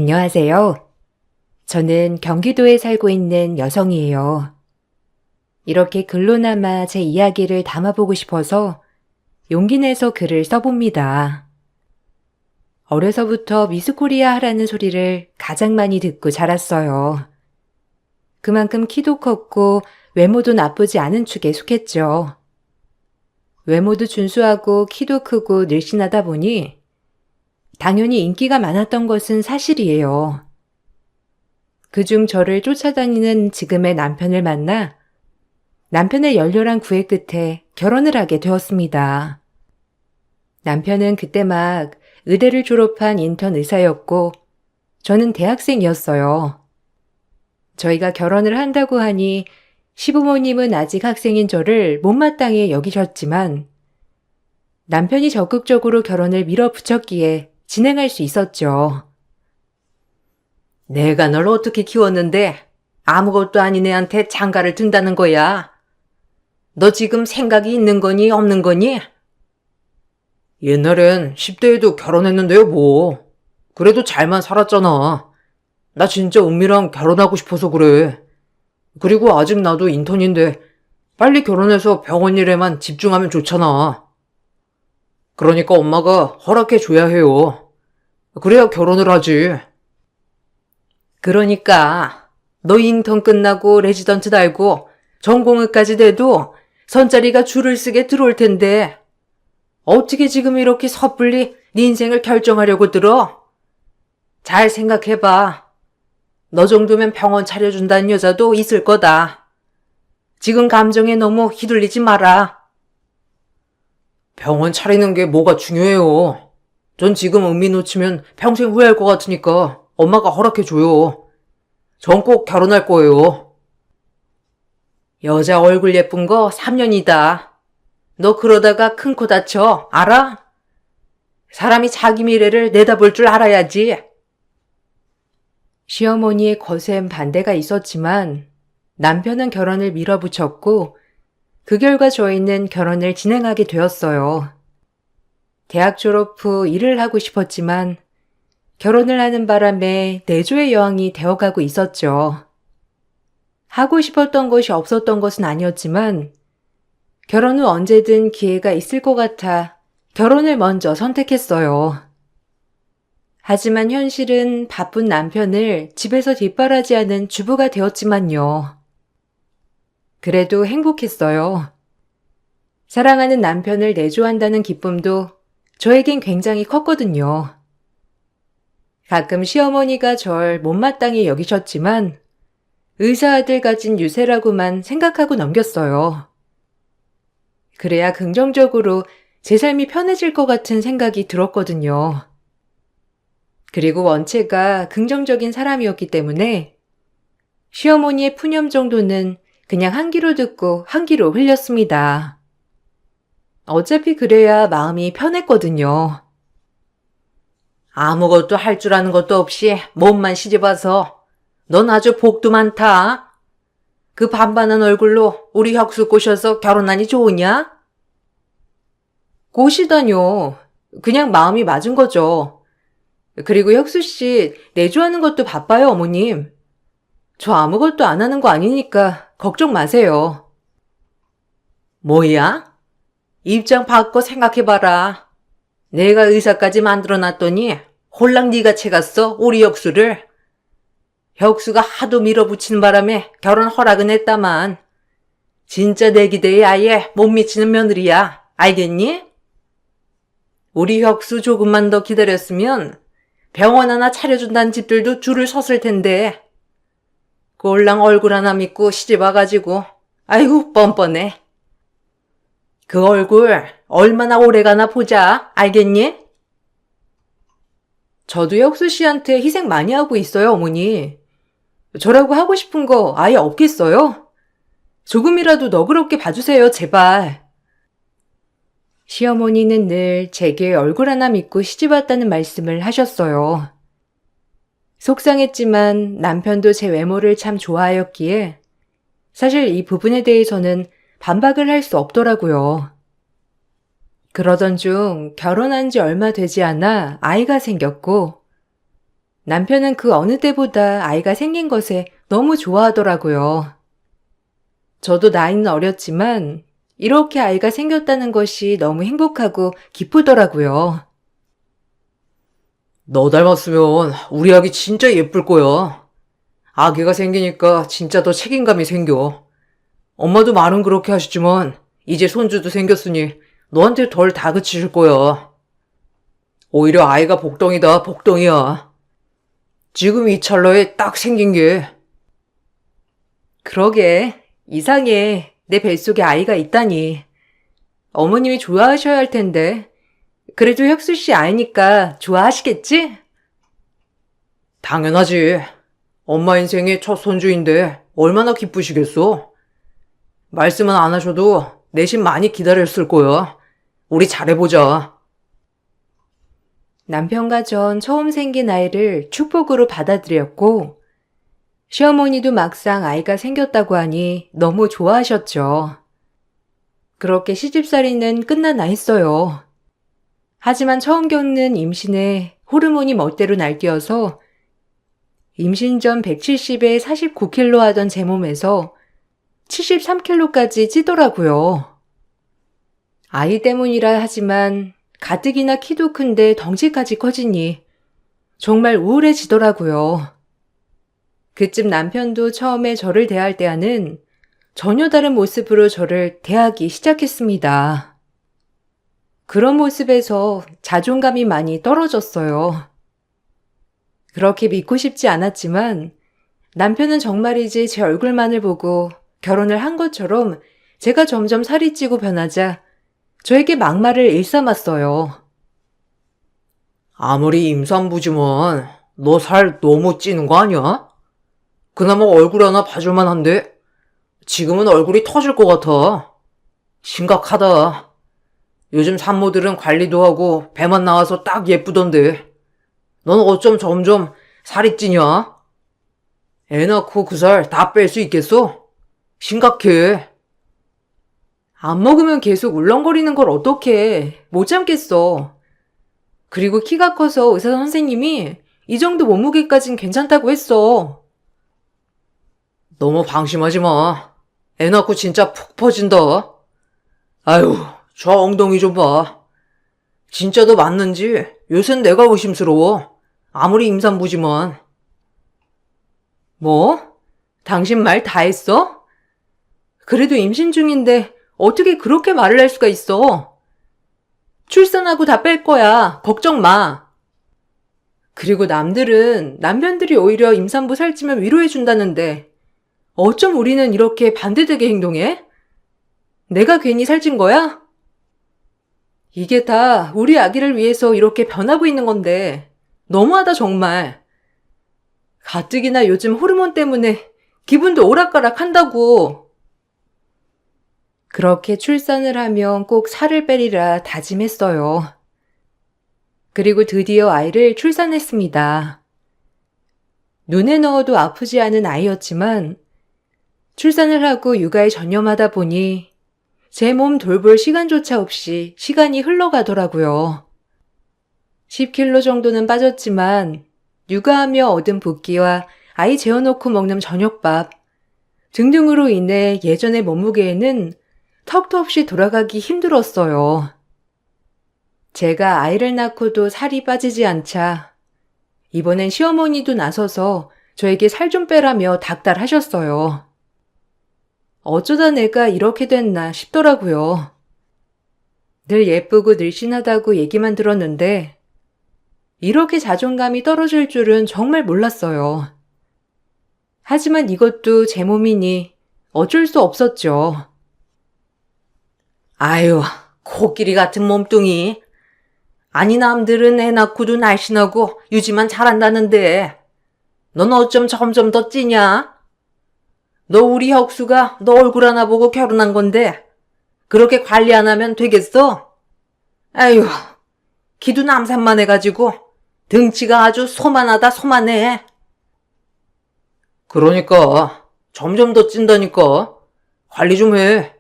안녕하세요. 저는 경기도에 살고 있는 여성이에요. 이렇게 글로나마 제 이야기를 담아보고 싶어서 용기 내서 글을 써봅니다. 어려서부터 미스코리아 하라는 소리를 가장 많이 듣고 자랐어요. 그만큼 키도 컸고 외모도 나쁘지 않은 축에 속했죠. 외모도 준수하고 키도 크고 늘씬하다 보니 당연히 인기가 많았던 것은 사실이에요. 그중 저를 쫓아다니는 지금의 남편을 만나 남편의 열렬한 구애 끝에 결혼을 하게 되었습니다. 남편은 그때 막 의대를 졸업한 인턴 의사였고 저는 대학생이었어요. 저희가 결혼을 한다고 하니 시부모님은 아직 학생인 저를 못마땅히 여기셨지만 남편이 적극적으로 결혼을 밀어붙였기에 진행할 수 있었죠. 내가 널 어떻게 키웠는데 아무것도 아닌 애한테 장가를 든다는 거야. 너 지금 생각이 있는 거니 없는 거니? 옛날엔 10대에도 결혼했는데요 뭐. 그래도 잘만 살았잖아. 나 진짜 은미랑 결혼하고 싶어서 그래. 그리고 아직 나도 인턴인데 빨리 결혼해서 병원 일에만 집중하면 좋잖아. 그러니까 엄마가 허락해 줘야 해요. 그래야 결혼을 하지. 그러니까 너 인턴 끝나고 레지던트 달고 전공의까지 돼도 선자리가 줄을 쓰게 들어올 텐데 어떻게 지금 이렇게 섣불리 네 인생을 결정하려고 들어? 잘 생각해봐. 너 정도면 병원 차려준다는 여자도 있을 거다. 지금 감정에 너무 휘둘리지 마라. 병원 차리는 게 뭐가 중요해요. 전 지금 은미 놓치면 평생 후회할 것 같으니까 엄마가 허락해줘요. 전 꼭 결혼할 거예요. 여자 얼굴 예쁜 거 3년이다. 너 그러다가 큰 코 다쳐, 알아? 사람이 자기 미래를 내다볼 줄 알아야지. 시어머니의 거센 반대가 있었지만 남편은 결혼을 밀어붙였고 그 결과 저희는 결혼을 진행하게 되었어요. 대학 졸업 후 일을 하고 싶었지만 결혼을 하는 바람에 내조의 여왕이 되어가고 있었죠. 하고 싶었던 것이 없었던 것은 아니었지만 결혼 후 언제든 기회가 있을 것 같아 결혼을 먼저 선택했어요. 하지만 현실은 바쁜 남편을 집에서 뒷바라지하는 주부가 되었지만요. 그래도 행복했어요. 사랑하는 남편을 내조한다는 기쁨도 저에겐 굉장히 컸거든요. 가끔 시어머니가 절 못마땅히 여기셨지만 의사 아들 가진 유세라고만 생각하고 넘겼어요. 그래야 긍정적으로 제 삶이 편해질 것 같은 생각이 들었거든요. 그리고 원체가 긍정적인 사람이었기 때문에 시어머니의 푸념 정도는 그냥 한 귀로 듣고 한 귀로 흘렸습니다. 어차피 그래야 마음이 편했거든요. 아무것도 할 줄 아는 것도 없이 몸만 시집와서 넌 아주 복도 많다. 그 반반한 얼굴로 우리 혁수 꼬셔서 결혼하니 좋으냐? 꼬시다뇨. 그냥 마음이 맞은 거죠. 그리고 혁수 씨 내조하는 것도 바빠요, 어머님. 저 아무것도 안 하는 거 아니니까 걱정 마세요. 뭐야? 입장 바꿔 생각해봐라. 내가 의사까지 만들어놨더니 홀랑 네가 채갔어, 우리 혁수를. 혁수가 하도 밀어붙이는 바람에 결혼 허락은 했다만 진짜 내 기대에 아예 못 미치는 며느리야. 알겠니? 우리 혁수 조금만 더 기다렸으면 병원 하나 차려준다는 집들도 줄을 섰을 텐데 꼴랑 얼굴 하나 믿고 시집 와가지고 아이고 뻔뻔해. 그 얼굴 얼마나 오래가나 보자. 알겠니? 저도 혁수 씨한테 희생 많이 하고 있어요, 어머니. 저라고 하고 싶은 거 아예 없겠어요? 조금이라도 너그럽게 봐주세요, 제발. 시어머니는 늘 제게 얼굴 하나 믿고 시집 왔다는 말씀을 하셨어요. 속상했지만 남편도 제 외모를 참 좋아하였기에 사실 이 부분에 대해서는 반박을 할 수 없더라고요. 그러던 중 결혼한 지 얼마 되지 않아 아이가 생겼고 남편은 그 어느 때보다 아이가 생긴 것에 너무 좋아하더라고요. 저도 나이는 어렸지만 이렇게 아이가 생겼다는 것이 너무 행복하고 기쁘더라고요. 너 닮았으면 우리 아기 진짜 예쁠 거야. 아기가 생기니까 진짜 더 책임감이 생겨. 엄마도 말은 그렇게 하시지만 이제 손주도 생겼으니 너한테 덜 다그치실 거야. 오히려 아이가 복덩이다, 복덩이야. 지금 이 찰나에 딱 생긴 게. 그러게, 이상해. 내 뱃속에 아이가 있다니. 어머님이 좋아하셔야 할 텐데. 그래도 혁수 씨 아이니까 좋아하시겠지? 당연하지. 엄마 인생의 첫 손주인데 얼마나 기쁘시겠어? 말씀은 안 하셔도 내심 많이 기다렸을 거야. 우리 잘해보자. 남편과 전 처음 생긴 아이를 축복으로 받아들였고, 시어머니도 막상 아이가 생겼다고 하니 너무 좋아하셨죠. 그렇게 시집살이는 끝나나 했어요. 하지만 처음 겪는 임신에 호르몬이 멋대로 날뛰어서 임신 전 170에 49kg 하던 제 몸에서 73kg까지 찌더라고요. 아이 때문이라 하지만 가뜩이나 키도 큰데 덩치까지 커지니 정말 우울해지더라고요. 그쯤 남편도 처음에 저를 대할 때와는 전혀 다른 모습으로 저를 대하기 시작했습니다. 그런 모습에서 자존감이 많이 떨어졌어요. 그렇게 믿고 싶지 않았지만 남편은 정말이지 제 얼굴만을 보고 결혼을 한 것처럼 제가 점점 살이 찌고 변하자 저에게 막말을 일삼았어요. 아무리 임산부지만 너 살 너무 찌는 거 아니야? 그나마 얼굴 하나 봐줄만 한데 지금은 얼굴이 터질 것 같아. 심각하다. 요즘 산모들은 관리도 하고 배만 나와서 딱 예쁘던데 넌 어쩜 점점 살이 찌냐? 애 낳고 그 살 다 뺄 수 있겠어? 심각해. 안 먹으면 계속 울렁거리는 걸 어떡해. 못 참겠어. 그리고 키가 커서 의사 선생님이 이 정도 몸무게까진 괜찮다고 했어. 너무 방심하지 마. 애 낳고 진짜 푹 퍼진다. 아유, 저 엉덩이 좀 봐. 진짜 너 맞는지 요샌 내가 의심스러워. 아무리 임산부지만. 뭐? 당신 말 다 했어? 그래도 임신 중인데 어떻게 그렇게 말을 할 수가 있어? 출산하고 다 뺄 거야. 걱정 마. 그리고 남들은 남편들이 오히려 임산부 살찌면 위로해준다는데 어쩜 우리는 이렇게 반대되게 행동해? 내가 괜히 살찐 거야? 이게 다 우리 아기를 위해서 이렇게 변하고 있는 건데 너무하다 정말. 가뜩이나 요즘 호르몬 때문에 기분도 오락가락 한다고. 그렇게 출산을 하면 꼭 살을 빼리라 다짐했어요. 그리고 드디어 아이를 출산했습니다. 눈에 넣어도 아프지 않은 아이였지만 출산을 하고 육아에 전념하다 보니 제 몸 돌볼 시간조차 없이 시간이 흘러가더라고요. 10kg 정도는 빠졌지만 육아하며 얻은 붓기와 아이 재워놓고 먹는 저녁밥 등등으로 인해 예전의 몸무게에는 턱도 없이 돌아가기 힘들었어요. 제가 아이를 낳고도 살이 빠지지 않자 이번엔 시어머니도 나서서 저에게 살 좀 빼라며 닥달하셨어요. 어쩌다 내가 이렇게 됐나 싶더라고요. 늘 예쁘고 늘씬하다고 얘기만 들었는데 이렇게 자존감이 떨어질 줄은 정말 몰랐어요. 하지만 이것도 제 몸이니 어쩔 수 없었죠. 아유, 코끼리 같은 몸뚱이. 아니 남들은 애 낳고도 날씬하고 유지만 잘한다는데 넌 어쩜 점점 더 찌냐? 너 우리 혁수가 너 얼굴 하나 보고 결혼한 건데 그렇게 관리 안 하면 되겠어? 아유, 기도 남산만 해가지고 등치가 아주 소만하다 소만해. 그러니까 점점 더 찐다니까. 관리 좀 해.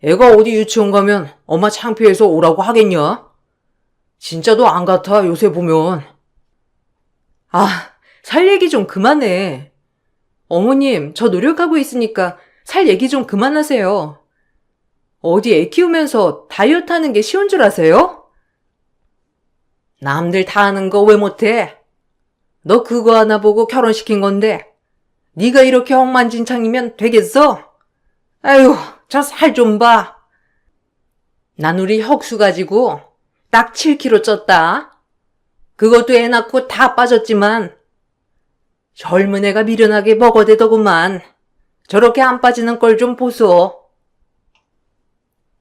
애가 어디 유치원 가면 엄마 창피해서 오라고 하겠냐? 진짜 너 안 같아 요새 보면. 아, 살 얘기 좀 그만해. 어머님, 저 노력하고 있으니까 살 얘기 좀 그만하세요. 어디 애 키우면서 다이어트 하는 게 쉬운 줄 아세요? 남들 다 하는 거 왜 못해? 너 그거 하나 보고 결혼시킨 건데 네가 이렇게 엉망진창이면 되겠어? 아유, 저 살 좀 봐. 난 우리 혁수 가지고 딱 7kg 쪘다. 그것도 애 낳고 다 빠졌지만 젊은 애가 미련하게 먹어대더구만. 저렇게 안 빠지는 걸 좀 보소.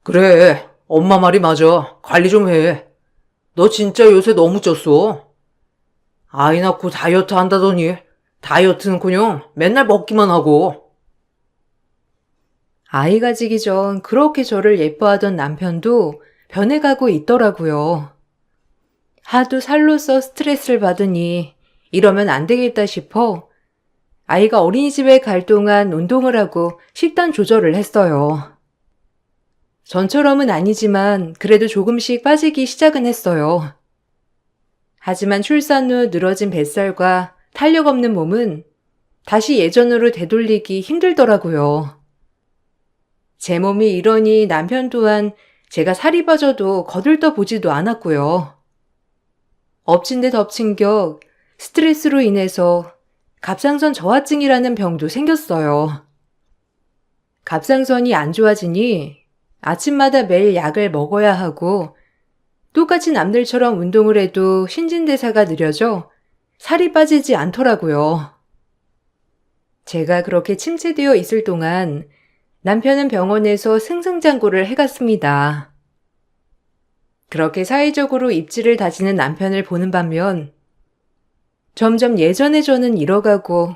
그래, 엄마 말이 맞아. 관리 좀 해. 너 진짜 요새 너무 쪘어. 아이 낳고 다이어트 한다더니 다이어트는커녕 맨날 먹기만 하고. 아이 가지기 전 그렇게 저를 예뻐하던 남편도 변해가고 있더라고요. 하도 살로서 스트레스를 받으니 이러면 안 되겠다 싶어 아이가 어린이집에 갈 동안 운동을 하고 식단 조절을 했어요. 전처럼은 아니지만 그래도 조금씩 빠지기 시작은 했어요. 하지만 출산 후 늘어진 뱃살과 탄력 없는 몸은 다시 예전으로 되돌리기 힘들더라고요. 제 몸이 이러니 남편 또한 제가 살이 빠져도 거들떠 보지도 않았고요. 엎친 데 덮친 격 스트레스로 인해서 갑상선 저하증이라는 병도 생겼어요. 갑상선이 안 좋아지니 아침마다 매일 약을 먹어야 하고 똑같이 남들처럼 운동을 해도 신진대사가 느려져 살이 빠지지 않더라고요. 제가 그렇게 침체되어 있을 동안 남편은 병원에서 승승장구를 해갔습니다. 그렇게 사회적으로 입지를 다지는 남편을 보는 반면 점점 예전의 저는 잃어가고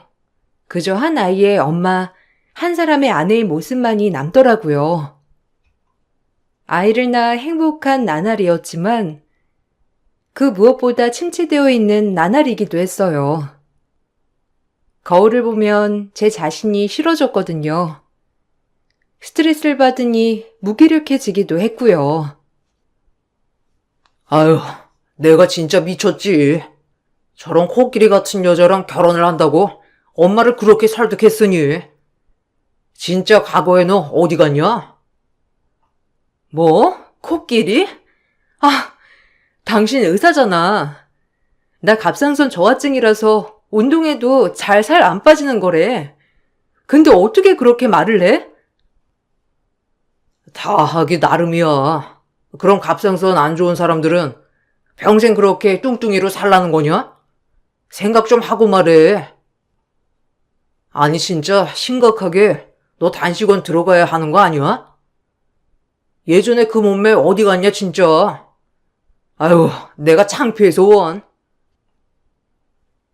그저 한 아이의 엄마, 한 사람의 아내의 모습만이 남더라고요. 아이를 낳아 행복한 나날이었지만 그 무엇보다 침체되어 있는 나날이기도 했어요. 거울을 보면 제 자신이 싫어졌거든요. 스트레스를 받으니 무기력해지기도 했고요. 아유, 내가 진짜 미쳤지. 저런 코끼리 같은 여자랑 결혼을 한다고 엄마를 그렇게 설득했으니. 진짜 과거에 너 어디 갔냐? 뭐? 코끼리? 아, 당신 의사잖아. 나 갑상선 저하증이라서 운동해도 잘 살 안 빠지는 거래. 근데 어떻게 그렇게 말을 해? 다 하기 나름이야. 그럼 갑상선 안 좋은 사람들은 평생 그렇게 뚱뚱이로 살라는 거냐? 생각 좀 하고 말해. 아니 진짜 심각하게 너 단식원 들어가야 하는 거 아니야? 예전에 그 몸매 어디 갔냐 진짜. 아유, 내가 창피해서 원.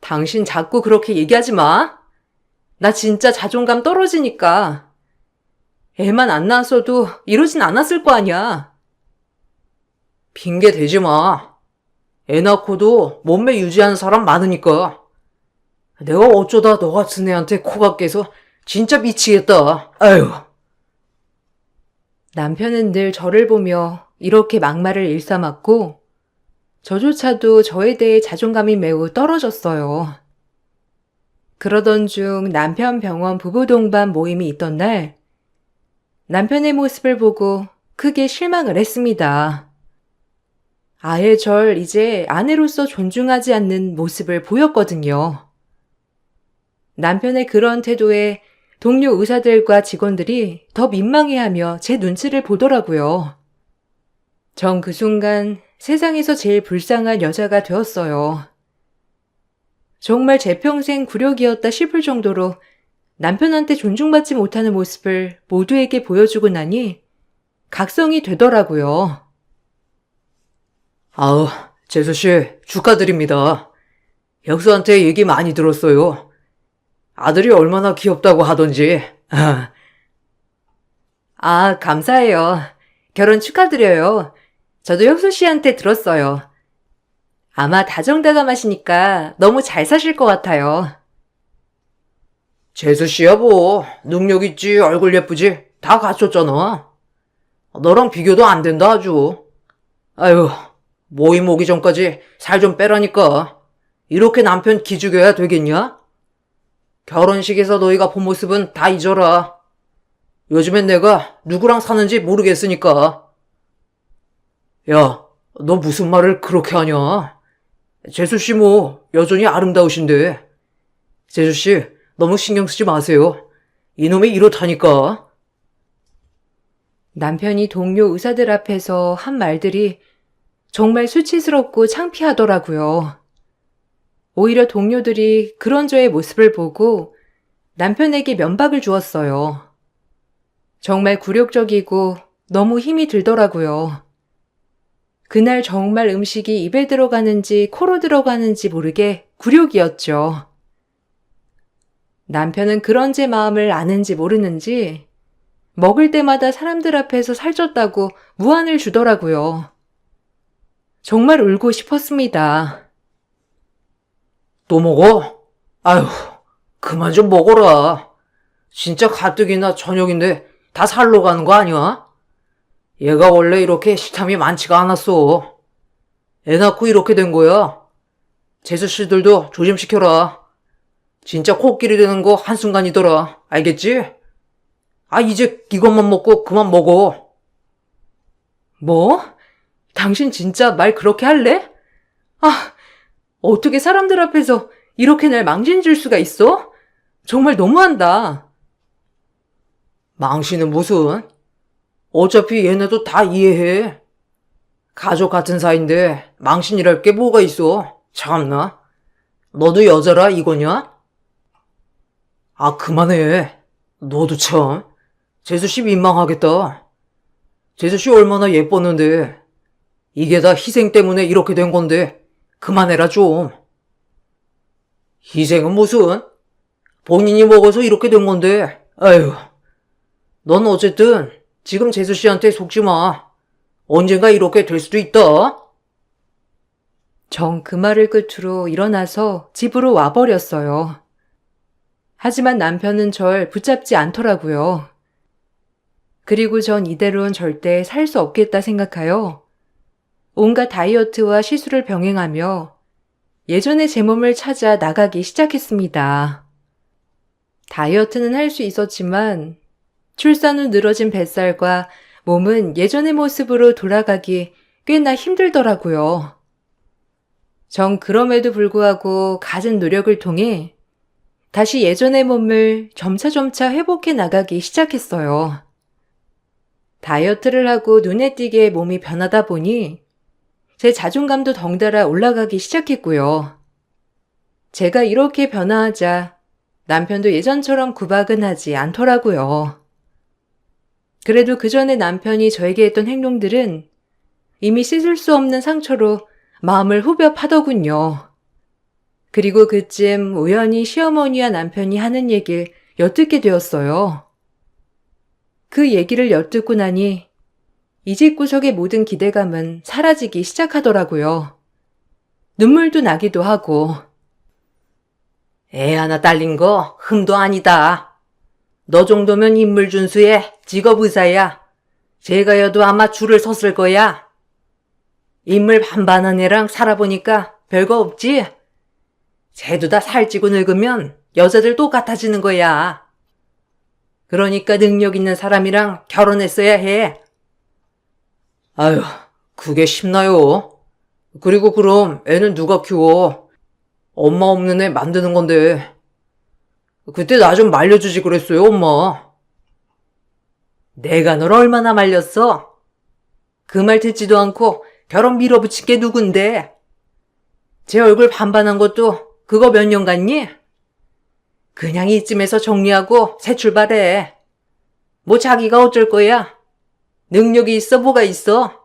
당신 자꾸 그렇게 얘기하지 마. 나 진짜 자존감 떨어지니까. 애만 안 낳았어도 이러진 않았을 거 아니야. 핑계 대지 마. 애 낳고도 몸매 유지하는 사람 많으니까. 내가 어쩌다 너 같은 애한테 코가 깨서 진짜 미치겠다. 아유. 남편은 늘 저를 보며 이렇게 막말을 일삼았고 저조차도 저에 대해 자존감이 매우 떨어졌어요. 그러던 중 남편 병원 부부 동반 모임이 있던 날 남편의 모습을 보고 크게 실망을 했습니다. 아예 절 이제 아내로서 존중하지 않는 모습을 보였거든요. 남편의 그런 태도에 동료 의사들과 직원들이 더 민망해하며 제 눈치를 보더라고요. 전 그 순간 세상에서 제일 불쌍한 여자가 되었어요. 정말 제 평생 굴욕이었다 싶을 정도로 남편한테 존중받지 못하는 모습을 모두에게 보여주고 나니 각성이 되더라고요. 아우, 재수씨 축하드립니다. 혁수한테 얘기 많이 들었어요. 아들이 얼마나 귀엽다고 하던지. 아, 감사해요. 결혼 축하드려요. 저도 혁수 씨한테 들었어요. 아마 다정다감하시니까 너무 잘 사실 것 같아요. 재수씨야 뭐 능력 있지 얼굴 예쁘지 다 갖췄잖아. 너랑 비교도 안 된다 아주. 아유, 모임 오기 전까지 살 좀 빼라니까. 이렇게 남편 기죽여야 되겠냐? 결혼식에서 너희가 본 모습은 다 잊어라. 요즘엔 내가 누구랑 사는지 모르겠으니까. 야, 너 무슨 말을 그렇게 하냐? 재수씨 뭐 여전히 아름다우신데. 재수씨 너무 신경 쓰지 마세요. 이놈이 이렇다니까. 남편이 동료 의사들 앞에서 한 말들이 정말 수치스럽고 창피하더라고요. 오히려 동료들이 그런 저의 모습을 보고 남편에게 면박을 주었어요. 정말 굴욕적이고 너무 힘이 들더라고요. 그날 정말 음식이 입에 들어가는지 코로 들어가는지 모르게 굴욕이었죠. 남편은 그런 제 마음을 아는지 모르는지 먹을 때마다 사람들 앞에서 살쪘다고 무안을 주더라고요. 정말 울고 싶었습니다. 또 먹어? 아휴, 그만 좀 먹어라. 진짜 가뜩이나 저녁인데 다 살러 가는 거 아니야? 얘가 원래 이렇게 식탐이 많지가 않았어. 애 낳고 이렇게 된 거야. 재수씨들도 조심시켜라. 진짜 코끼리 되는 거 한순간이더라. 알겠지? 아, 이제 이것만 먹고 그만 먹어. 뭐? 당신 진짜 말 그렇게 할래? 아, 어떻게 사람들 앞에서 이렇게 날 망신줄 수가 있어? 정말 너무한다. 망신은 무슨? 어차피 얘네도 다 이해해. 가족 같은 사이인데 망신이랄 게 뭐가 있어. 참나. 너도 여자라 이거냐? 아, 그만해. 너도 참. 재수씨 민망하겠다. 재수씨 얼마나 예뻤는데. 이게 다 희생 때문에 이렇게 된 건데 그만해라 좀. 희생은 무슨? 본인이 먹어서 이렇게 된 건데. 아휴. 넌 어쨌든 지금 재수씨한테 속지 마. 언젠가 이렇게 될 수도 있다. 정 그 말을 끝으로 일어나서 집으로 와버렸어요. 하지만 남편은 절 붙잡지 않더라고요. 그리고 전 이대로는 절대 살 수 없겠다 생각하여 온갖 다이어트와 시술을 병행하며 예전의 제 몸을 찾아 나가기 시작했습니다. 다이어트는 할 수 있었지만 출산 후 늘어진 뱃살과 몸은 예전의 모습으로 돌아가기 꽤나 힘들더라고요. 전 그럼에도 불구하고 갖은 노력을 통해 다시 예전의 몸을 점차점차 회복해 나가기 시작했어요. 다이어트를 하고 눈에 띄게 몸이 변하다 보니 제 자존감도 덩달아 올라가기 시작했고요. 제가 이렇게 변화하자 남편도 예전처럼 구박은 하지 않더라고요. 그래도 그 전에 남편이 저에게 했던 행동들은 이미 씻을 수 없는 상처로 마음을 후벼 파더군요. 그리고 그쯤 우연히 시어머니와 남편이 하는 얘기를 엿듣게 되었어요. 그 얘기를 엿듣고 나니 이 집구석의 모든 기대감은 사라지기 시작하더라고요. 눈물도 나기도 하고. 애 하나 딸린 거 흠도 아니다. 너 정도면 인물준수의 직업의사야. 제가여도 아마 줄을 섰을 거야. 인물 반반한 애랑 살아보니까 별거 없지? 쟤도 다 살찌고 늙으면 여자들 똑같아지는 거야. 그러니까 능력 있는 사람이랑 결혼했어야 해. 아휴, 그게 쉽나요? 그리고 그럼 애는 누가 키워? 엄마 없는 애 만드는 건데. 그때 나 좀 말려주지 그랬어요, 엄마. 내가 널 얼마나 말렸어? 그 말 듣지도 않고 결혼 밀어붙인 게 누군데? 제 얼굴 반반한 것도 그거 몇 년 갔니? 그냥 이쯤에서 정리하고 새 출발해. 뭐 자기가 어쩔 거야? 능력이 있어 뭐가 있어?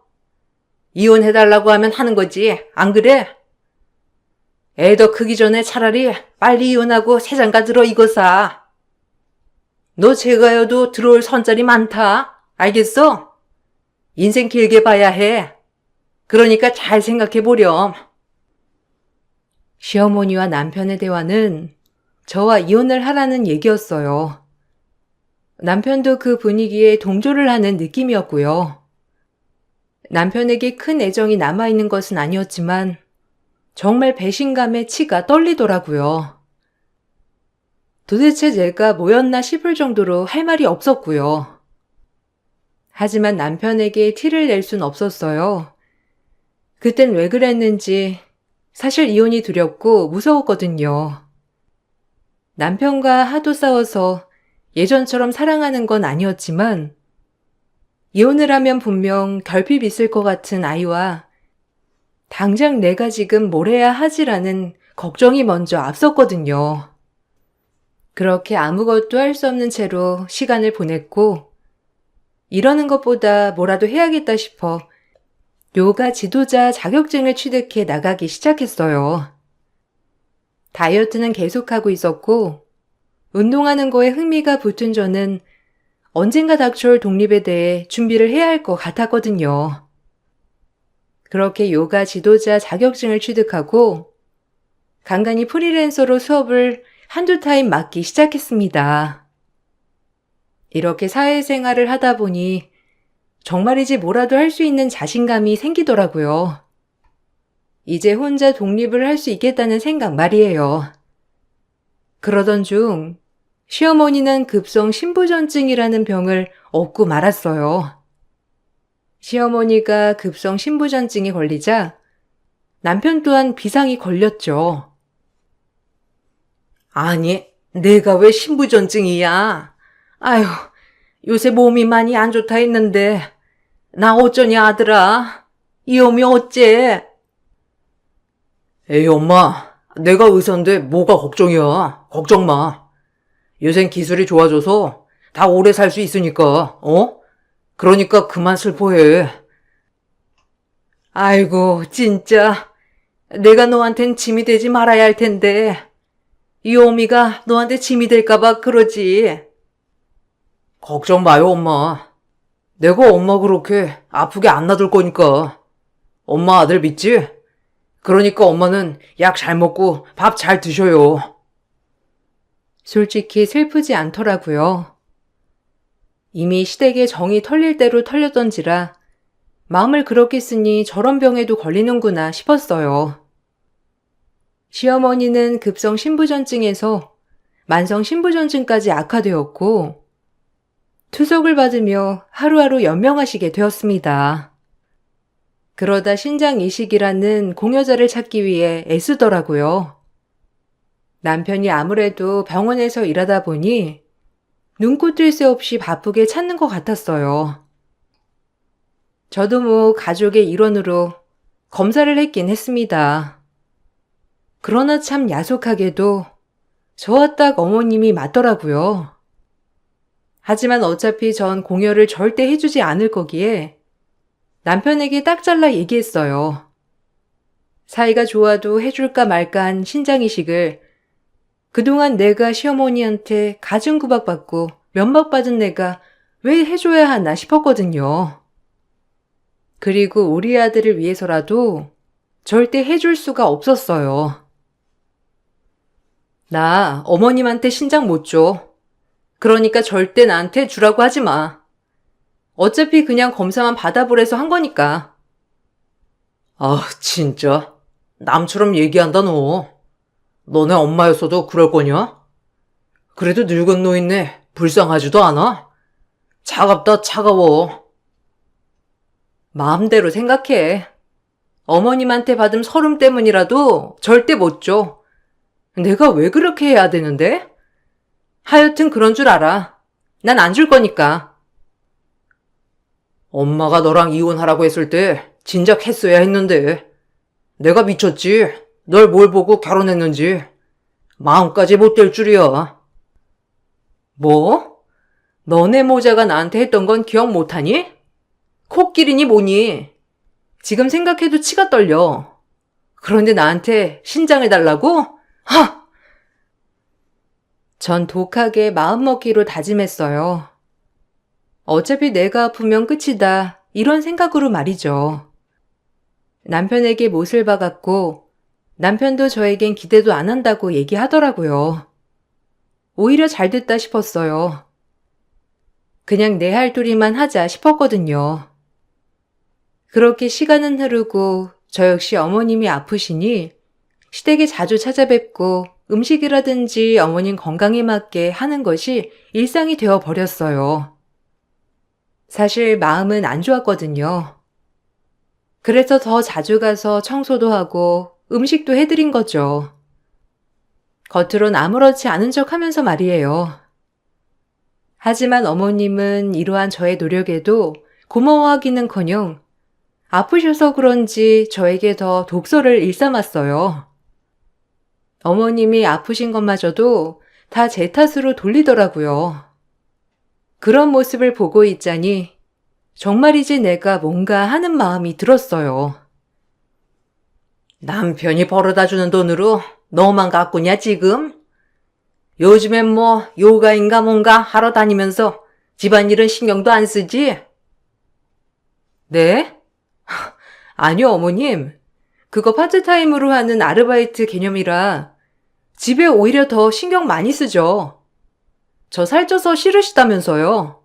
이혼해달라고 하면 하는 거지, 안 그래? 애 더 크기 전에 차라리 빨리 이혼하고 새 장가 들어 이거 사. 너 제가여도 들어올 선짜리 많다. 알겠어? 인생 길게 봐야 해. 그러니까 잘 생각해보렴. 시어머니와 남편의 대화는 저와 이혼을 하라는 얘기였어요. 남편도 그 분위기에 동조를 하는 느낌이었고요. 남편에게 큰 애정이 남아있는 것은 아니었지만 정말 배신감에 치가 떨리더라고요. 도대체 내가 뭐였나 싶을 정도로 할 말이 없었고요. 하지만 남편에게 티를 낼 순 없었어요. 그땐 왜 그랬는지 사실 이혼이 두렵고 무서웠거든요. 남편과 하도 싸워서 예전처럼 사랑하는 건 아니었지만 이혼을 하면 분명 결핍 있을 것 같은 아이와 당장 내가 지금 뭘 해야 하지라는 걱정이 먼저 앞섰거든요. 그렇게 아무것도 할 수 없는 채로 시간을 보냈고 이러는 것보다 뭐라도 해야겠다 싶어 요가 지도자 자격증을 취득해 나가기 시작했어요. 다이어트는 계속하고 있었고 운동하는 거에 흥미가 붙은 저는 언젠가 닥쳐올 독립에 대해 준비를 해야 할 것 같았거든요. 그렇게 요가 지도자 자격증을 취득하고 간간히 프리랜서로 수업을 한두 타임 맡기 시작했습니다. 이렇게 사회생활을 하다 보니 정말이지 뭐라도 할 수 있는 자신감이 생기더라고요. 이제 혼자 독립을 할 수 있겠다는 생각 말이에요. 그러던 중 시어머니는 급성 신부전증이라는 병을 얻고 말았어요. 시어머니가 급성 신부전증에 걸리자 남편 또한 비상이 걸렸죠. 아니, 내가 왜 신부전증이야? 아휴, 요새 몸이 많이 안 좋다 했는데 나 어쩌냐 아들아? 이 몸이 어째? 에이, 엄마. 내가 의사인데 뭐가 걱정이야. 걱정 마. 요샌 기술이 좋아져서 다 오래 살 수 있으니까, 그러니까 그만 슬퍼해. 아이고, 진짜. 내가 너한텐 짐이 되지 말아야 할 텐데. 이 어미가 너한테 짐이 될까봐 그러지. 걱정 마요, 엄마. 내가 엄마 그렇게 아프게 안 놔둘 거니까. 엄마 아들 믿지? 그러니까 엄마는 약 잘 먹고 밥 잘 드셔요. 솔직히 슬프지 않더라고요. 이미 시댁의 정이 털릴 대로 털렸던지라 마음을 그렇게 쓰니 저런 병에도 걸리는구나 싶었어요. 시어머니는 급성 신부전증에서 만성 신부전증까지 악화되었고 투석을 받으며 하루하루 연명하시게 되었습니다. 그러다 신장 이식이라는 공여자를 찾기 위해 애쓰더라고요. 남편이 아무래도 병원에서 일하다 보니 눈코 뜰 새 없이 바쁘게 찾는 것 같았어요. 저도 뭐 가족의 일원으로 검사를 했긴 했습니다. 그러나 참 야속하게도 저와 딱 어머님이 맞더라고요. 하지만 어차피 전 공여를 절대 해주지 않을 거기에 남편에게 딱 잘라 얘기했어요. 사이가 좋아도 해줄까 말까 한 신장이식을 그동안 내가 시어머니한테 가증 구박받고 면박받은 내가 왜 해줘야 하나 싶었거든요. 그리고 우리 아들을 위해서라도 절대 해줄 수가 없었어요. 나 어머님한테 신장 못 줘. 그러니까 절대 나한테 주라고 하지 마. 어차피 그냥 검사만 받아보래서 한 거니까. 아, 진짜. 남처럼 얘기한다, 너. 너네 엄마였어도 그럴 거냐? 그래도 늙은 노인네 불쌍하지도 않아? 차갑다, 차가워. 마음대로 생각해. 어머님한테 받은 서름 때문이라도 절대 못 줘. 내가 왜 그렇게 해야 되는데? 하여튼 그런 줄 알아. 난 안 줄 거니까. 엄마가 너랑 이혼하라고 했을 때 진작 했어야 했는데. 내가 미쳤지. 널 뭘 보고 결혼했는지. 마음까지 못 될 줄이야. 뭐? 너네 모자가 나한테 했던 건 기억 못하니? 코끼리니 뭐니? 지금 생각해도 치가 떨려. 그런데 나한테 신장을 달라고? 하! 전 독하게 마음먹기로 다짐했어요. 어차피 내가 아프면 끝이다. 이런 생각으로 말이죠. 남편에게 못을 박았고 남편도 저에겐 기대도 안 한다고 얘기하더라고요. 오히려 잘 됐다 싶었어요. 그냥 내 할 도리만 하자 싶었거든요. 그렇게 시간은 흐르고 저 역시 어머님이 아프시니 시댁에 자주 찾아뵙고 음식이라든지 어머님 건강에 맞게 하는 것이 일상이 되어 버렸어요. 사실 마음은 안 좋았거든요. 그래서 더 자주 가서 청소도 하고 음식도 해드린 거죠. 겉으론 아무렇지 않은 척 하면서 말이에요. 하지만 어머님은 이러한 저의 노력에도 고마워하기는커녕 아프셔서 그런지 저에게 더 독서를 일삼았어요. 어머님이 아프신 것마저도 다 제 탓으로 돌리더라고요. 그런 모습을 보고 있자니 정말이지 내가 뭔가 하는 마음이 들었어요. 남편이 벌어다 주는 돈으로 너만 가꾸냐, 지금? 요즘엔 뭐 요가인가 뭔가 하러 다니면서 집안일은 신경도 안 쓰지? 네? 아니요, 어머님. 그거 파트타임으로 하는 아르바이트 개념이라 집에 오히려 더 신경 많이 쓰죠. 저 살쪄서 싫으시다면서요.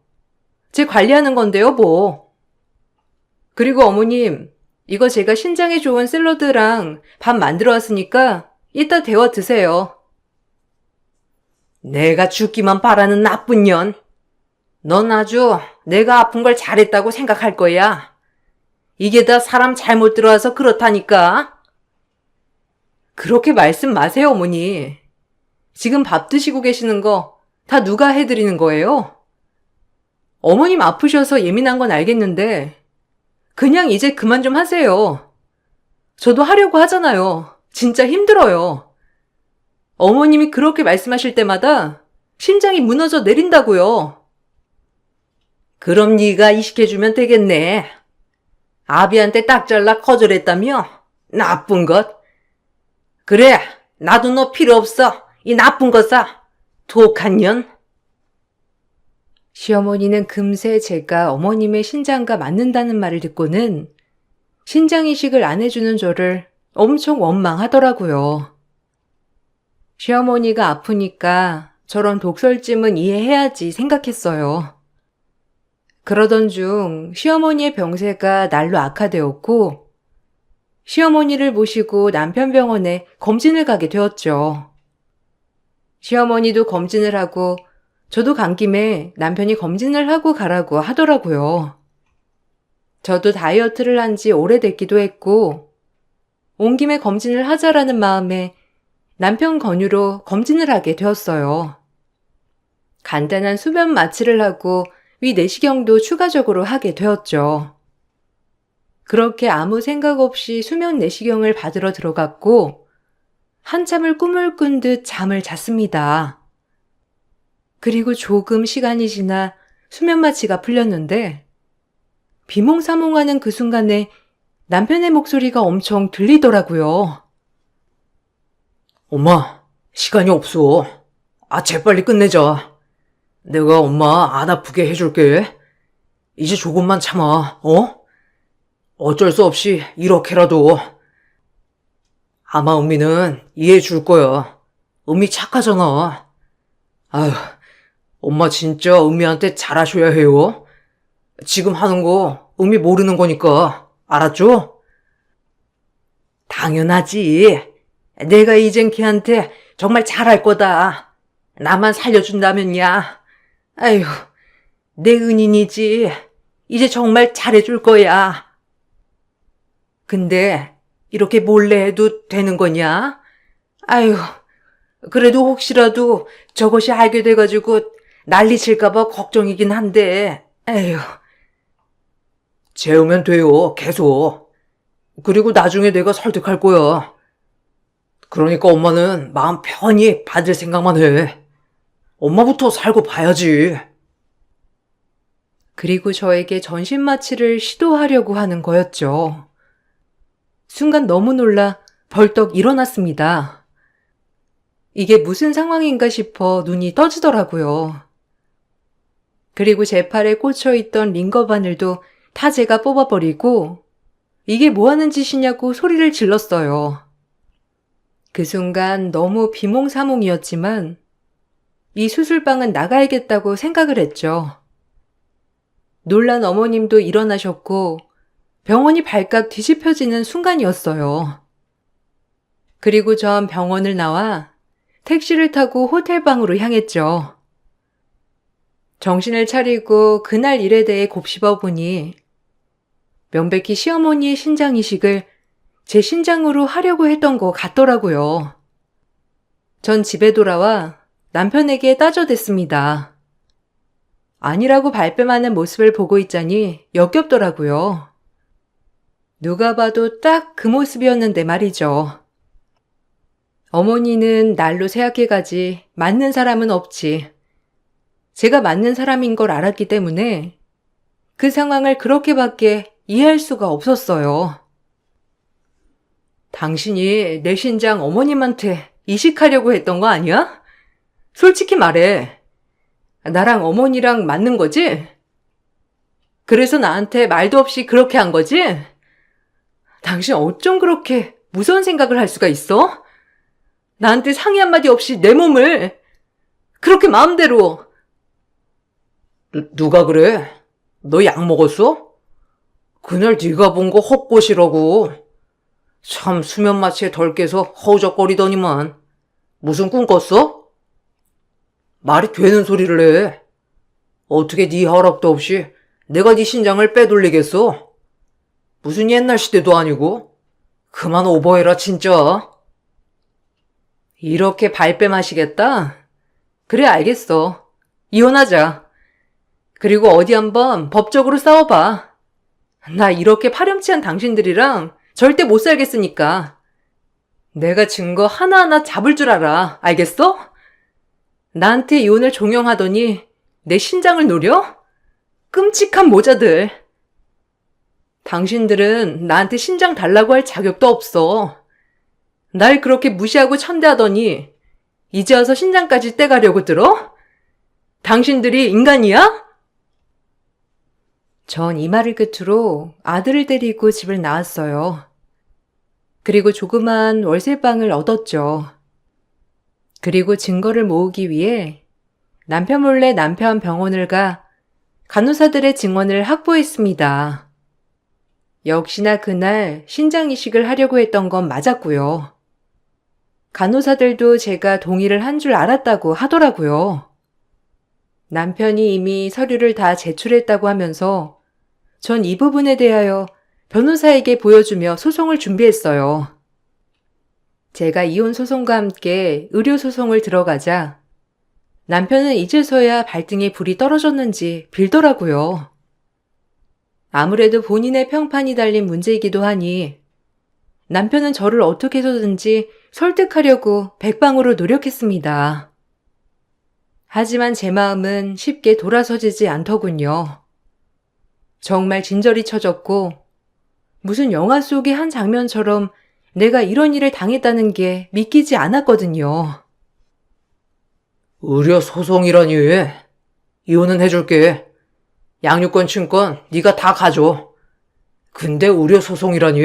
제 관리하는 건데요, 뭐. 그리고 어머님, 이거 제가 신장에 좋은 샐러드랑 밥 만들어 왔으니까 이따 데워 드세요. 내가 죽기만 바라는 나쁜 년. 넌 아주 내가 아픈 걸 잘했다고 생각할 거야. 이게 다 사람 잘못 들어와서 그렇다니까. 그렇게 말씀 마세요, 어머니. 지금 밥 드시고 계시는 거 다 누가 해드리는 거예요? 어머님 아프셔서 예민한 건 알겠는데 그냥 이제 그만 좀 하세요. 저도 하려고 하잖아요. 진짜 힘들어요. 어머님이 그렇게 말씀하실 때마다 심장이 무너져 내린다고요. 그럼 네가 이식해주면 되겠네. 아비한테 딱 잘라 거절했다며? 나쁜 것. 그래, 나도 너 필요 없어. 이 나쁜 것아. 독한 년. 시어머니는 금세 제가 어머님의 신장과 맞는다는 말을 듣고는 신장 이식을 안 해주는 저를 엄청 원망하더라고요. 시어머니가 아프니까 저런 독설쯤은 이해해야지 생각했어요. 그러던 중 시어머니의 병세가 날로 악화되었고 시어머니를 모시고 남편 병원에 검진을 가게 되었죠. 시어머니도 검진을 하고 저도 간 김에 남편이 검진을 하고 가라고 하더라고요. 저도 다이어트를 한 지 오래됐기도 했고 온 김에 검진을 하자라는 마음에 남편 권유로 검진을 하게 되었어요. 간단한 수면 마취를 하고 위 내시경도 추가적으로 하게 되었죠. 그렇게 아무 생각 없이 수면 내시경을 받으러 들어갔고 한참을 꿈을 꾼 듯 잠을 잤습니다. 그리고 조금 시간이 지나 수면 마취가 풀렸는데 비몽사몽하는 그 순간에 남편의 목소리가 엄청 들리더라고요. 엄마, 시간이 없어. 재빨리 끝내자. 내가 엄마 안 아프게 해줄게. 이제 조금만 참아, 어? 어쩔 수 없이 이렇게라도. 아마 은미는 이해해 줄 거야. 은미 착하잖아. 아휴, 엄마 진짜 은미한테 잘하셔야 해요. 지금 하는 거 은미 모르는 거니까. 알았죠? 당연하지. 내가 이젠 걔한테 정말 잘할 거다. 나만 살려준다면야. 아휴, 내 은인이지. 이제 정말 잘해줄 거야. 근데 이렇게 몰래 해도 되는 거냐? 아휴, 그래도 혹시라도 저것이 알게 돼가지고 난리 칠까봐 걱정이긴 한데, 에휴. 재우면 돼요, 계속. 그리고 나중에 내가 설득할 거야. 그러니까 엄마는 마음 편히 받을 생각만 해. 엄마부터 살고 봐야지. 그리고 저에게 전신 마취를 시도하려고 하는 거였죠. 순간 너무 놀라 벌떡 일어났습니다. 이게 무슨 상황인가 싶어 눈이 떠지더라고요. 그리고 제 팔에 꽂혀있던 링거 바늘도 다 제가 뽑아버리고 이게 뭐 하는 짓이냐고 소리를 질렀어요. 그 순간 너무 비몽사몽이었지만 이 수술방은 나가야겠다고 생각을 했죠. 놀란 어머님도 일어나셨고 병원이 발칵 뒤집혀지는 순간이었어요. 그리고 전 병원을 나와 택시를 타고 호텔방으로 향했죠. 정신을 차리고 그날 일에 대해 곱씹어 보니 명백히 시어머니의 신장 이식을 제 신장으로 하려고 했던 것 같더라고요. 전 집에 돌아와 남편에게 따져댔습니다. 아니라고 발뺌하는 모습을 보고 있자니 역겹더라고요. 누가 봐도 딱 그 모습이었는데 말이죠. 어머니는 날로 새학해가지 맞는 사람은 없지. 제가 맞는 사람인 걸 알았기 때문에 그 상황을 그렇게밖에 이해할 수가 없었어요. 당신이 내 신장 어머님한테 이식하려고 했던 거 아니야? 솔직히 말해. 나랑 어머니랑 맞는 거지? 그래서 나한테 말도 없이 그렇게 한 거지? 당신 어쩜 그렇게 무서운 생각을 할 수가 있어? 나한테 상의 한마디 없이 내 몸을 그렇게 마음대로. 누가 그래? 너 약 먹었어? 그날 네가 본 거 헛것이라고. 참 수면 마취에 덜 깨서 허우적거리더니만. 무슨 꿈 꿨어? 말이 되는 소리를 해. 어떻게 네 허락도 없이 내가 네 신장을 빼돌리겠어? 무슨 옛날 시대도 아니고. 그만 오버해라 진짜. 이렇게 발뺌하시겠다? 그래, 알겠어. 이혼하자. 그리고 어디 한번 법적으로 싸워봐. 나 이렇게 파렴치한 당신들이랑 절대 못 살겠으니까. 내가 증거 하나하나 잡을 줄 알아. 알겠어? 나한테 이혼을 종용하더니 내 신장을 노려? 끔찍한 모자들. 당신들은 나한테 신장 달라고 할 자격도 없어. 날 그렇게 무시하고 천대하더니 이제 와서 신장까지 떼가려고 들어? 당신들이 인간이야? 전 이 말을 끝으로 아들을 데리고 집을 나왔어요. 그리고 조그만 월세방을 얻었죠. 그리고 증거를 모으기 위해 남편 몰래 남편 병원을 가 간호사들의 증언을 확보했습니다. 역시나 그날 신장 이식을 하려고 했던 건 맞았고요. 간호사들도 제가 동의를 한 줄 알았다고 하더라고요. 남편이 이미 서류를 다 제출했다고 하면서 전 이 부분에 대하여 변호사에게 보여주며 소송을 준비했어요. 제가 이혼 소송과 함께 의료 소송을 들어가자 남편은 이제서야 발등에 불이 떨어졌는지 빌더라고요. 아무래도 본인의 평판이 달린 문제이기도 하니 남편은 저를 어떻게 해서든지 설득하려고 백방으로 노력했습니다. 하지만 제 마음은 쉽게 돌아서지지 않더군요. 정말 진저리 쳐졌고 무슨 영화 속의 한 장면처럼 내가 이런 일을 당했다는 게 믿기지 않았거든요. 의료 소송이라니. 이혼은 해줄게. 양육권, 친권 네가 다 가져. 근데 의료 소송이라니.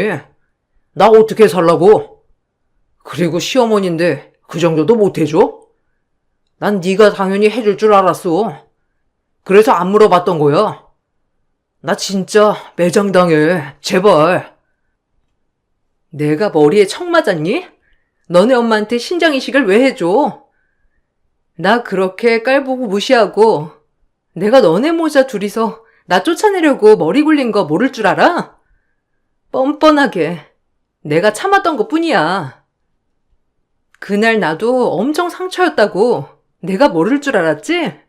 나 어떻게 살라고? 그리고 시어머니인데 그 정도도 못 해줘? 난 네가 당연히 해줄 줄 알았어. 그래서 안 물어봤던 거야. 나 진짜 매장당해. 제발. 내가 머리에 청 맞았니? 너네 엄마한테 신장 이식을 왜 해줘? 나 그렇게 깔보고 무시하고 내가 너네 모자 둘이서 나 쫓아내려고 머리 굴린 거 모를 줄 알아? 뻔뻔하게 내가 참았던 것 뿐이야. 그날 나도 엄청 상처였다고 내가 모를 줄 알았지?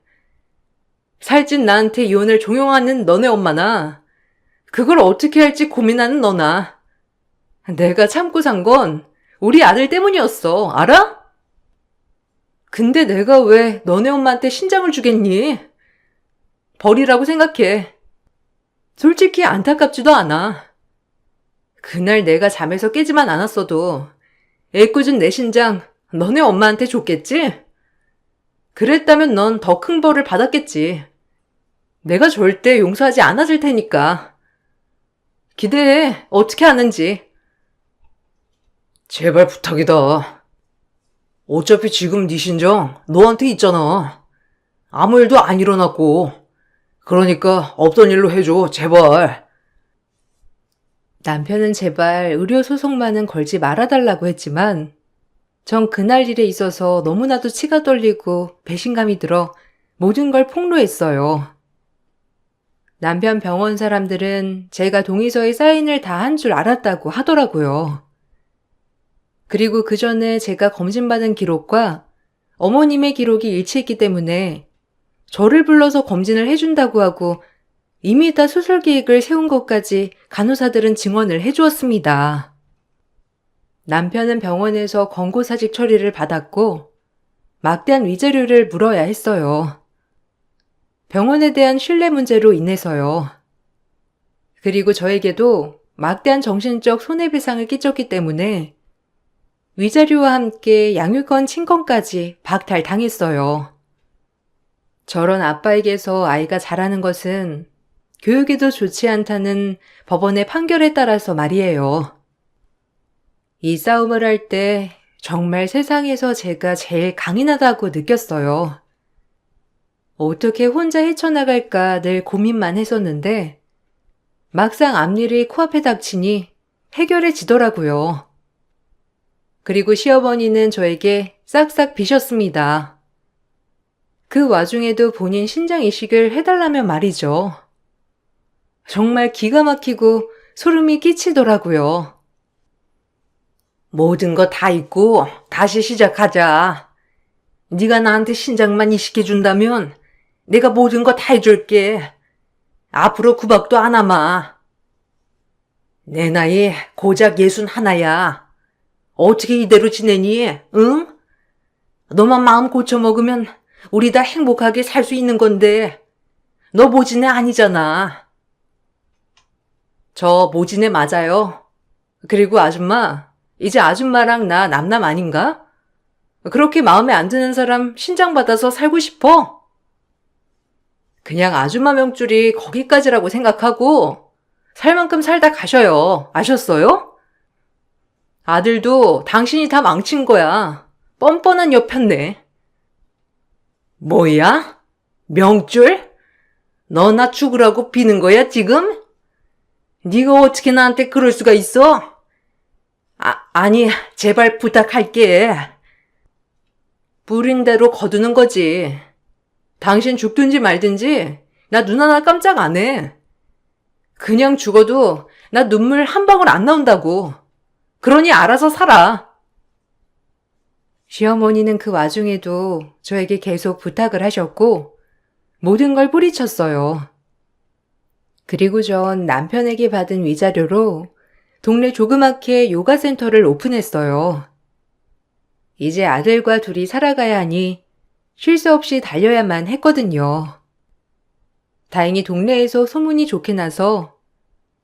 살찐 나한테 이혼을 종용하는 너네 엄마나 그걸 어떻게 할지 고민하는 너나 내가 참고 산 건 우리 아들 때문이었어. 알아? 근데 내가 왜 너네 엄마한테 신장을 주겠니? 버리라고 생각해. 솔직히 안타깝지도 않아. 그날 내가 잠에서 깨지만 않았어도 애꿎은 내 신장 너네 엄마한테 줬겠지? 그랬다면 넌 더 큰 벌을 받았겠지. 내가 절대 용서하지 않았을 테니까. 기대해. 어떻게 하는지. 제발 부탁이다. 어차피 지금 네 신장 너한테 있잖아. 아무 일도 안 일어났고. 그러니까 없던 일로 해줘. 제발. 남편은 제발 의료 소송만은 걸지 말아달라고 했지만 전 그날 일에 있어서 너무나도 치가 떨리고 배신감이 들어 모든 걸 폭로했어요. 남편 병원 사람들은 제가 동의서에 사인을 다 한 줄 알았다고 하더라고요. 그리고 그 전에 제가 검진받은 기록과 어머님의 기록이 일치했기 때문에 저를 불러서 검진을 해준다고 하고 이미 다 수술 계획을 세운 것까지 간호사들은 증언을 해주었습니다. 남편은 병원에서 권고사직 처리를 받았고 막대한 위자료를 물어야 했어요. 병원에 대한 신뢰 문제로 인해서요. 그리고 저에게도 막대한 정신적 손해배상을 끼쳤기 때문에 위자료와 함께 양육권 친권까지 박탈당했어요. 저런 아빠에게서 아이가 자라는 것은 교육에도 좋지 않다는 법원의 판결에 따라서 말이에요. 이 싸움을 할 때 정말 세상에서 제가 제일 강인하다고 느꼈어요. 어떻게 혼자 헤쳐나갈까 늘 고민만 했었는데 막상 앞일이 코앞에 닥치니 해결해지더라고요. 그리고 시어머니는 저에게 싹싹 비셨습니다. 그 와중에도 본인 신장 이식을 해달라면 말이죠. 정말 기가 막히고 소름이 끼치더라고요. 모든 거 다 잊고 다시 시작하자. 네가 나한테 신장만 이식해준다면 내가 모든 거 다 해줄게. 앞으로 구박도 안 하마. 내 나이 고작 61야. 어떻게 이대로 지내니? 응? 너만 마음 고쳐먹으면 우리 다 행복하게 살 수 있는 건데 너 모진애 아니잖아. 저 모진애 맞아요. 그리고 아줌마, 이제 아줌마랑 나 남남 아닌가? 그렇게 마음에 안 드는 사람 신장 받아서 살고 싶어? 그냥 아줌마 명줄이 거기까지라고 생각하고 살 만큼 살다 가셔요. 아셨어요? 아들도 당신이 다 망친 거야. 뻔뻔한 여편네. 뭐야? 명줄? 너 나 죽으라고 비는 거야 지금? 네가 어떻게 나한테 그럴 수가 있어? 아니 제발 부탁할게. 부린 대로 거두는 거지. 당신 죽든지 말든지 나 눈 하나 깜짝 안 해. 그냥 죽어도 나 눈물 한 방울 안 나온다고. 그러니 알아서 살아. 시어머니는 그 와중에도 저에게 계속 부탁을 하셨고 모든 걸 뿌리쳤어요. 그리고 전 남편에게 받은 위자료로 동네 조그맣게 요가 센터를 오픈했어요. 이제 아들과 둘이 살아가야 하니 쉴 새 없이 달려야만 했거든요. 다행히 동네에서 소문이 좋게 나서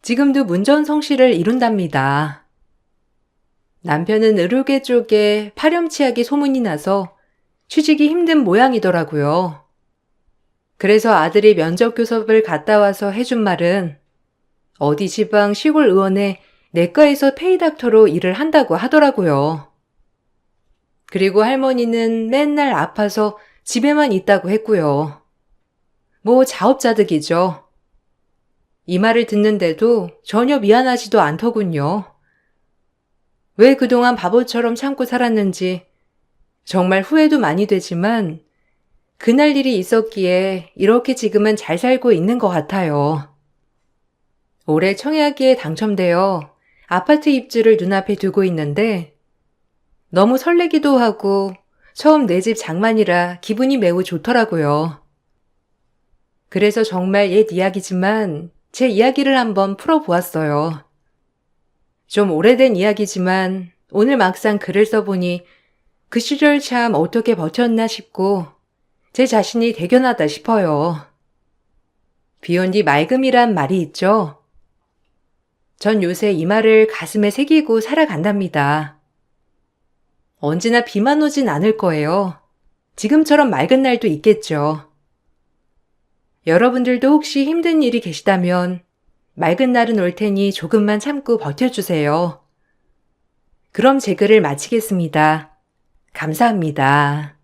지금도 문전성시를 이룬답니다. 남편은 의료계 쪽에 파렴치하게 소문이 나서 취직이 힘든 모양이더라고요. 그래서 아들이 면접 교섭을 갔다 와서 해준 말은 어디 지방 시골 의원에 내과에서 페이닥터로 일을 한다고 하더라고요. 그리고 할머니는 맨날 아파서 집에만 있다고 했고요. 뭐 자업자득이죠. 이 말을 듣는데도 전혀 미안하지도 않더군요. 왜 그동안 바보처럼 참고 살았는지 정말 후회도 많이 되지만 그날 일이 있었기에 이렇게 지금은 잘 살고 있는 것 같아요. 올해 청약에 당첨되어 아파트 입주를 눈앞에 두고 있는데 너무 설레기도 하고 처음 내 집 장만이라 기분이 매우 좋더라고요. 그래서 정말 옛 이야기지만 제 이야기를 한번 풀어보았어요. 좀 오래된 이야기지만 오늘 막상 글을 써보니 그 시절 참 어떻게 버텼나 싶고 제 자신이 대견하다 싶어요. 비온 뒤 맑음이란 말이 있죠. 전 요새 이 말을 가슴에 새기고 살아간답니다. 언제나 비만 오진 않을 거예요. 지금처럼 맑은 날도 있겠죠. 여러분들도 혹시 힘든 일이 계시다면 맑은 날은 올 테니 조금만 참고 버텨주세요. 그럼 제 글을 마치겠습니다. 감사합니다.